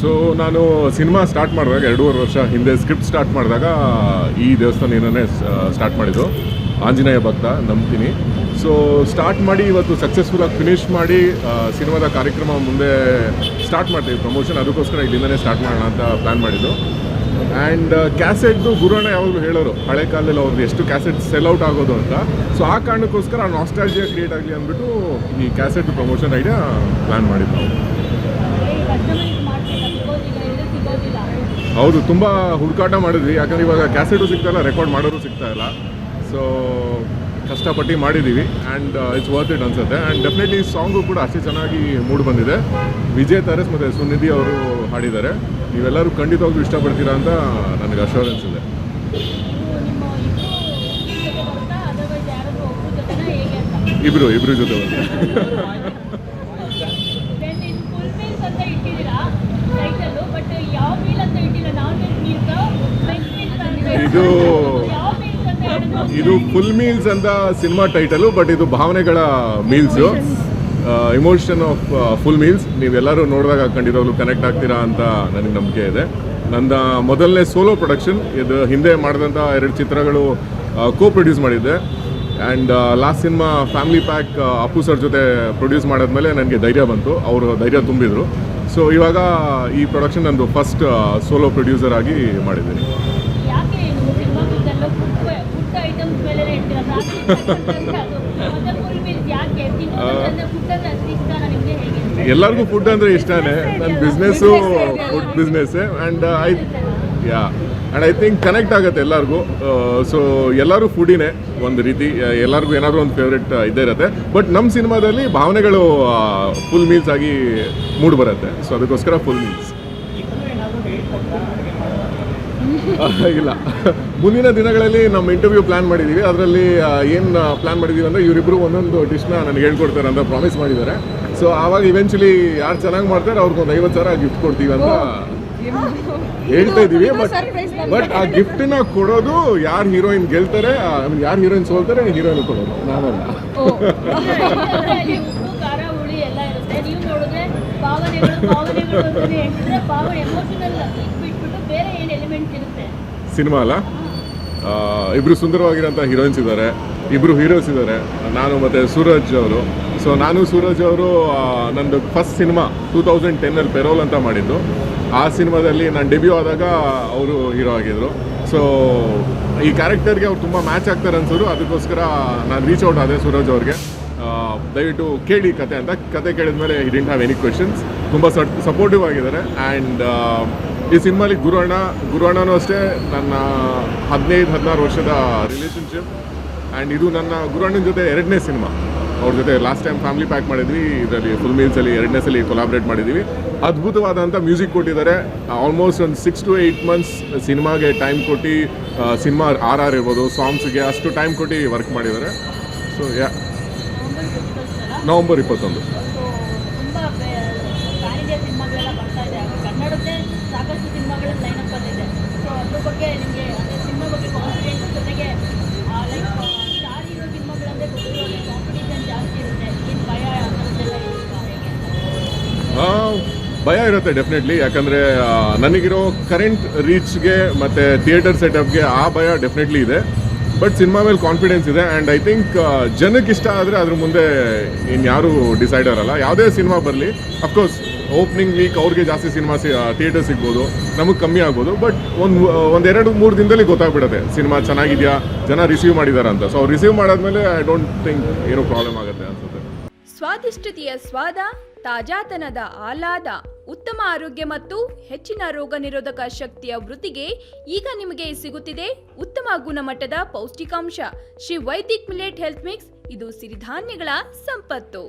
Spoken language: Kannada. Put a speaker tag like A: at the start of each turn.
A: ಸೊ ನಾನು ಸಿನಿಮಾ ಸ್ಟಾರ್ಟ್ ಮಾಡಿದಾಗ 2.5 ವರ್ಷ ಹಿಂದೆ ಸ್ಕ್ರಿಪ್ಟ್ ಸ್ಟಾರ್ಟ್ ಮಾಡಿದಾಗ ಈ ದೇವಸ್ಥಾನ ಏನನ್ನೇ ಸ್ಟಾರ್ಟ್ ಮಾಡಿದ್ದು. ಆಂಜನೇಯ ಭಕ್ತ ನಂಬ್ತೀನಿ. ಸೊ ಸ್ಟಾರ್ಟ್ ಮಾಡಿ ಇವತ್ತು ಸಕ್ಸಸ್ಫುಲ್ಲಾಗಿ ಫಿನಿಷ್ ಮಾಡಿ ಸಿನಿಮಾದ ಕಾರ್ಯಕ್ರಮ ಮುಂದೆ ಸ್ಟಾರ್ಟ್ ಮಾಡ್ತೀವಿ ಪ್ರಮೋಷನ್. ಅದಕ್ಕೋಸ್ಕರ ಇಲ್ಲಿಂದನೇ ಸ್ಟಾರ್ಟ್ ಮಾಡೋಣ ಅಂತ ಪ್ಲ್ಯಾನ್ ಮಾಡಿದ್ದು. ಆ್ಯಂಡ್ ಕ್ಯಾಸೆಟ್ದು ಗುರುವಣ್ಣ ಯಾವಾಗಲೂ ಹೇಳೋರು ಹಳೆ ಕಾಲದಲ್ಲಿ ಅವ್ರದ್ದು ಎಷ್ಟು ಕ್ಯಾಸೆಟ್ ಸೆಲ್ ಔಟ್ ಆಗೋದು ಅಂತ. ಸೊ ಆ ಕಾರಣಕ್ಕೋಸ್ಕರ ನಾಸ್ಟಾಲ್ಜಿಯಾ ಕ್ರಿಯೇಟ್ ಆಗಲಿ ಅಂದ್ಬಿಟ್ಟು ಈ ಕ್ಯಾಸೆಟ್ ಪ್ರಮೋಷನ್ ಐಡಿಯಾ ಪ್ಲ್ಯಾನ್ ಮಾಡಿದ್ದು ನಾವು. ಹೌದು, ತುಂಬ ಹುಡುಕಾಟ ಮಾಡಿದ್ವಿ. ಯಾಕಂದರೆ ಇವಾಗ ಕ್ಯಾಸೆಟು ಸಿಗ್ತಾಯಿಲ್ಲ, ರೆಕಾರ್ಡ್ ಮಾಡೋರು ಸಿಗ್ತಾಯಿಲ್ಲ. ಸೊ ಕಷ್ಟಪಟ್ಟು ಮಾಡಿದ್ದೀವಿ ಆ್ಯಂಡ್ ಇಟ್ಸ್ ವರ್ತ್ ಇಟ್ ಅನ್ಸುತ್ತೆ. ಆ್ಯಂಡ್ ಡೆಫಿನೆಟ್ಲಿ ಸಾಂಗು ಕೂಡ ಅಷ್ಟೇ ಚೆನ್ನಾಗಿ ಮೂಡ್ ಬಂದಿದೆ. ವಿಜಯ್ ತರಸ್ ಮತ್ತು ಸುನಿಧಿ ಅವರು ಹಾಡಿದ್ದಾರೆ. ನೀವೆಲ್ಲರೂ ಖಂಡಿತವಾಗ್ಲೂ ಇಷ್ಟಪಡ್ತೀರಾ ಅಂತ ನನಗೆ ಅಶ್ಯೂರೆನ್ಸ್ ಇದೆ. ಇಬ್ರು ಜೊತೆ ಇದು ಫುಲ್ ಮೀಲ್ಸ್ ಅಂತ ಸಿನಿಮಾ ಟೈಟಲು, ಬಟ್ ಇದು ಭಾವನೆಗಳ meals, emotion of full meals. ನೀವೆಲ್ಲರೂ ನೋಡಿದಾಗ ಖಂಡಿತವಾಗ್ಲೂ ಕನೆಕ್ಟ್ ಆಗ್ತೀರಾ ಅಂತ ನನಗೆ ನಂಬಿಕೆ ಇದೆ. ನನ್ನ ಮೊದಲನೇ ಸೋಲೋ ಪ್ರೊಡಕ್ಷನ್ ಇದು. ಹಿಂದೆ ಮಾಡಿದಂಥ 2 ಚಿತ್ರಗಳು ಪ್ರೊಡ್ಯೂಸ್ ಮಾಡಿದ್ದೆ. And last cinema family pack Appu sir ಜೊತೆ ಪ್ರೊಡ್ಯೂಸ್ ಮಾಡಿದ್ಮೇಲೆ ನನಗೆ ಧೈರ್ಯ ಬಂತು, ಅವರು ಧೈರ್ಯ ತುಂಬಿದರು. ಸೊ ಇವಾಗ ಈ ಪ್ರೊಡಕ್ಷನ್ ನಂದು ಫಸ್ಟ್ ಸೋಲೋ ಪ್ರೊಡ್ಯೂಸರ್ ಆಗಿ ಮಾಡಿದ್ದೀನಿ. ಎಲ್ಲರಿಗೂ ಫುಡ್ ಅಂದರೆ ಇಷ್ಟನೇ. ನನ್ನ ಬಿಸ್ನೆಸ್ಸು ಫುಡ್ ಬಿಸ್ನೆಸ್ಸೇ. ಆ್ಯಂಡ್ ಐ ಥಿಂಕ್ ಕನೆಕ್ಟ್ ಆಗುತ್ತೆ ಎಲ್ಲರಿಗೂ. ಸೊ ಎಲ್ಲರೂ ಫುಡಿನೇ ಒಂದು ರೀತಿ, ಎಲ್ಲರಿಗೂ ಏನಾದರೂ ಒಂದು ಫೇವ್ರೆಟ್ ಇದ್ದೇ ಇರುತ್ತೆ. ಬಟ್ ನಮ್ಮ ಸಿನಿಮಾದಲ್ಲಿ ಭಾವನೆಗಳು ಫುಲ್ ಮೀಲ್ಸ್ ಆಗಿ ಮೂಡ್ ಬರುತ್ತೆ. ಸೊ ಅದಕ್ಕೋಸ್ಕರ ಫುಲ್ ಮೀಲ್ಸ್. ಇಲ್ಲ, ಮುಂದಿನ ದಿನಗಳಲ್ಲಿ ನಮ್ಮ ಇಂಟರ್ವ್ಯೂ ಪ್ಲ್ಯಾನ್ ಮಾಡಿದ್ದೀವಿ. ಅದರಲ್ಲಿ ಏನು ಪ್ಲ್ಯಾನ್ ಮಾಡಿದ್ದೀವಿ ಅಂದರೆ ಇವರಿಬ್ಬರು ಒಂದೊಂದು ಡಿಶ್ನ ನನಗೆ ಹೇಳ್ಕೊಡ್ತಾರೆ ಅಂತ ಪ್ರಾಮಿಸ್ ಮಾಡಿದ್ದಾರೆ. ಸೊ ಆವಾಗ ಇವೆಂಚುಲಿ ಯಾರು ಚೆನ್ನಾಗಿ ಮಾಡ್ತಾರೆ ಅವ್ರಿಗೊಂದು 50,000 ಗಿಫ್ಟ್ ಕೊಡ್ತೀವಿ ಅಂತ ಹೇಳ್ತಾ ಇದ್ದೀವಿ. ಬಟ್ ಆ ಗಿಫ್ಟನ್ನ ಕೊಡೋದು ಯಾರು ಹೀರೋಯಿನ್ ಗೆಲ್ತಾರೆ, ಯಾರು ಹೀರೋಯಿನ್ ಸೋಲ್ತಾರೆ ಹೀರೋಯಿನ್ ಕೊಡೋದು, ನಾನಲ್ಲ. ಸಿನಿಮಾ ಅಲ್ಲ, ಇಬ್ಬರು ಸುಂದರವಾಗಿರೋಂಥ ಹೀರೋಯಿನ್ಸ್ ಇದ್ದಾರೆ, ಇಬ್ಬರು ಹೀರೋಸ್ ಇದ್ದಾರೆ, ನಾನು ಮತ್ತು ಸೂರಜ್ ಅವರು. ಸೊ ನಾನು ಸೂರಜ್ ಅವರು ನಂದು ಫಸ್ಟ್ ಸಿನಿಮಾ 2010 ಪೆರೋಲ್ ಅಂತ ಮಾಡಿದ್ದು. ಆ ಸಿನಿಮಾದಲ್ಲಿ ನಾನು ಡೆಬ್ಯೂ ಆದಾಗ ಅವರು ಹೀರೋ ಆಗಿದ್ದರು. ಸೊ ಈ ಕ್ಯಾರೆಕ್ಟರ್ಗೆ ಅವ್ರು ತುಂಬ ಮ್ಯಾಚ್ ಆಗ್ತಾರೆ ಅನ್ಸೋರು. ಅದಕ್ಕೋಸ್ಕರ ನಾನು ರೀಚ್ ಔಟ್ ಆದೆ ಸೂರಜ್ ಅವ್ರಿಗೆ. ದಯವಿಟ್ಟು ಕೇಳಿ ಕತೆ ಅಂತ. ಕತೆ ಕೇಳಿದ್ಮೇಲೆ he didn't have any questions. ತುಂಬ ಸಪೋರ್ಟಿವ್ ಆಗಿದ್ದಾರೆ. ಆ್ಯಂಡ್ ಈ ಸಿನಿಮಾಲಿ ಗುರುವಣ್ಣನೂ ಅಷ್ಟೇ ನನ್ನ 15-16 ವರ್ಷದ ರಿಲೇಷನ್ಶಿಪ್. ಆ್ಯಂಡ್ ಇದು ನನ್ನ ಗುರುವಣ್ಣನ ಜೊತೆ 2ನೇ ಸಿನಿಮಾ. ಅವ್ರ ಜೊತೆ ಲಾಸ್ಟ್ ಟೈಮ್ ಫ್ಯಾಮಿಲಿ ಪ್ಯಾಕ್ ಮಾಡಿದ್ವಿ, ಇದರಲ್ಲಿ ಫುಲ್ ಮೀಲ್ಸಲ್ಲಿ 2ನೇ ಸಲ ಕೊಲಾಬ್ರೇಟ್ ಮಾಡಿದ್ದೀವಿ. ಅದ್ಭುತವಾದಂಥ ಮ್ಯೂಸಿಕ್ ಕೊಟ್ಟಿದ್ದಾರೆ. ಆಲ್ಮೋಸ್ಟ್ ಒಂದು 6 to 8 ಮಂತ್ಸ್ ಸಿನಿಮಾಗೆ ಟೈಮ್ ಕೊಟ್ಟು, ಸಿನಿಮಾ RR ಇರ್ಬೋದು, ಸಾಂಗ್ಸ್ಗೆ ಅಷ್ಟು ಟೈಮ್ ಕೊಟ್ಟು ವರ್ಕ್ ಮಾಡಿದ್ದಾರೆ. So November 21. ಭಯ ಇರುತ್ತೆ ಡೆಫಿನೆಟ್ಲಿ. ಯಾಕಂದರೆ ನನಗಿರೋ ಕರೆಂಟ್ ರೀಚ್ಗೆ ಮತ್ತು ಥಿಯೇಟರ್ ಸೆಟಪ್ಗೆ ಆ ಭಯ ಡೆಫಿನೆಟ್ಲಿ ಇದೆ. ಬಟ್ ಸಿನಿಮಾ ಮೇಲೆ ಕಾನ್ಫಿಡೆನ್ಸ್ ಇದೆ. ಆ್ಯಂಡ್ ಐ ಥಿಂಕ್ ಜನಕ್ಕೆ ಇಷ್ಟ ಆದರೆ ಅದ್ರ ಮುಂದೆ ಇನ್ಯಾರೂ ಡಿಸೈಡರ್ ಅಲ್ಲ. ಯಾವುದೇ ಸಿನಿಮಾ ಬರಲಿ, ಅಫ್ಕೋರ್ಸ್ ಓಪನಿಂಗ್ ವೀಕ್ ಅವ್ರಿಗೆ ಜಾಸ್ತಿ ಸಿನಿಮಾ ಥಿಯೇಟರ್ ಸಿಗ್ಬೋದು, ನಮಗೆ ಕಮ್ಮಿ ಆಗ್ಬೋದು. ಬಟ್ ಒಂದು 2-3 ದಿನದಲ್ಲಿ ಗೊತ್ತಾಗ್ಬಿಡುತ್ತೆ ಸಿನಿಮಾ ಚೆನ್ನಾಗಿದೆಯಾ, ಜನ ರಿಸೀವ್ ಮಾಡಿದ್ದಾರೆ ಅಂತ. ಸೊ ಅವ್ರು ರಿಸೀವ್ ಮಾಡಾದ್ಮೇಲೆ ಐ ಡೋಂಟ್ ಥಿಂಕ್ ಏನೋ ಪ್ರಾಬ್ಲಮ್ ಆಗುತ್ತೆ ಅನ್ಸುತ್ತೆ.
B: ಸ್ವಾದಿಷ್ಟತೆಯ ಸ್ವಾದ, ತಾಜಾತನದ ಆಹ್ಲಾದ, ಉತ್ತಮ ಆರೋಗ್ಯ ಮತ್ತು ಹೆಚ್ಚಿನ ರೋಗ ನಿರೋಧಕ ಶಕ್ತಿಯ ವೃದ್ಧಿಗೆ ಈಗ ನಿಮಗೆ ಸಿಗುತ್ತಿದೆ ಉತ್ತಮ ಗುಣಮಟ್ಟದ ಪೌಷ್ಟಿಕಾಂಶ Shri Vaidik millet health mix. ಇದು ಸಿರಿಧಾನ್ಯಗಳ ಸಂಪತ್ತು.